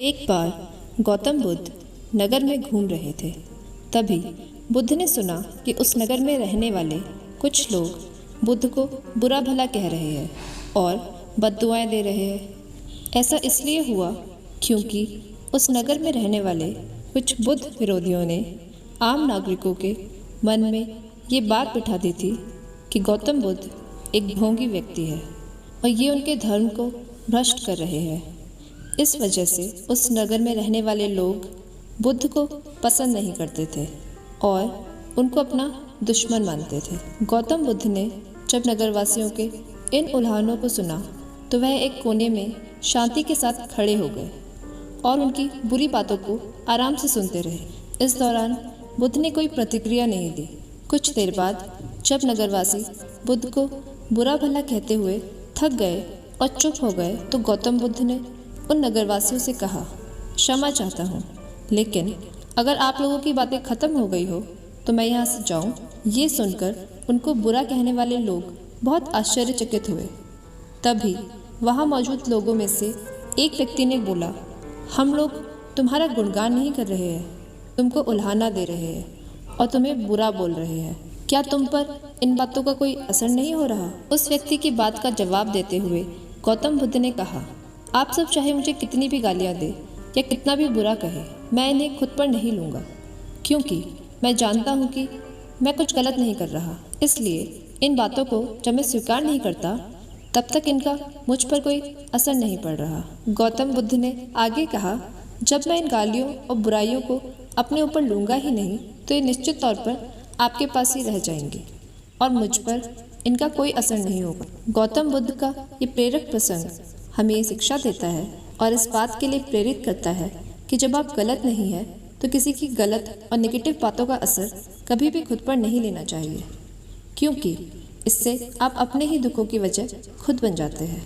एक बार गौतम बुद्ध नगर में घूम रहे थे। तभी बुद्ध ने सुना कि उस नगर में रहने वाले कुछ लोग बुद्ध को बुरा भला कह रहे हैं और बद्दुआएं दे रहे हैं। ऐसा इसलिए हुआ क्योंकि उस नगर में रहने वाले कुछ बुद्ध विरोधियों ने आम नागरिकों के मन में ये बात बिठा दी थी कि गौतम बुद्ध एक ढोंगी व्यक्ति है और ये उनके धर्म को भ्रष्ट कर रहे हैं। इस वजह से उस नगर में रहने वाले लोग बुद्ध को पसंद नहीं करते थे और उनको अपना दुश्मन मानते थे। गौतम बुद्ध ने जब नगरवासियों के इन उल्हानों को सुना तो वह एक कोने में शांति के साथ खड़े हो गए और उनकी बुरी बातों को आराम से सुनते रहे। इस दौरान बुद्ध ने कोई प्रतिक्रिया नहीं दी। कुछ देर बाद जब नगरवासी बुद्ध को बुरा भला कहते हुए थक गए और चुप हो गए तो गौतम बुद्ध ने उन नगरवासियों से कहा, क्षमा चाहता हूँ, लेकिन अगर आप लोगों की बातें खत्म हो गई हो तो मैं यहाँ से जाऊँ। ये सुनकर उनको बुरा कहने वाले लोग बहुत आश्चर्यचकित हुए। तभी वहाँ मौजूद लोगों में से एक व्यक्ति ने बोला, हम लोग तुम्हारा गुणगान नहीं कर रहे हैं, तुमको उल्हाना दे रहे हैं और तुम्हें बुरा बोल रहे हैं। क्या तुम पर इन बातों का कोई असर नहीं हो रहा? उस व्यक्ति की बात का जवाब देते हुए गौतम बुद्ध ने कहा, आप सब चाहे मुझे कितनी भी गालियाँ दे या कितना भी बुरा कहे, मैं इन्हें खुद पर नहीं लूँगा, क्योंकि मैं जानता हूँ कि मैं कुछ गलत नहीं कर रहा। इसलिए इन बातों को जब मैं स्वीकार नहीं करता तब तक इनका मुझ पर कोई असर नहीं पड़ रहा। गौतम बुद्ध ने आगे कहा, जब मैं इन गालियों और बुराइयों को अपने ऊपर लूँगा ही नहीं तो ये निश्चित तौर पर आपके पास ही रह जाएंगे और मुझ पर इनका कोई असर नहीं होगा। गौतम बुद्ध का ये प्रेरक प्रसंग हमें ये शिक्षा देता है और इस बात के लिए प्रेरित करता है कि जब आप गलत नहीं हैं तो किसी की गलत और नेगेटिव बातों का असर कभी भी खुद पर नहीं लेना चाहिए, क्योंकि इससे आप अपने ही दुखों की वजह खुद बन जाते हैं।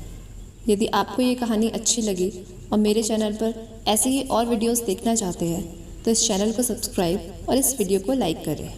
यदि आपको ये कहानी अच्छी लगी और मेरे चैनल पर ऐसे ही और वीडियोस देखना चाहते हैं तो इस चैनल को सब्सक्राइब और इस वीडियो को लाइक करें।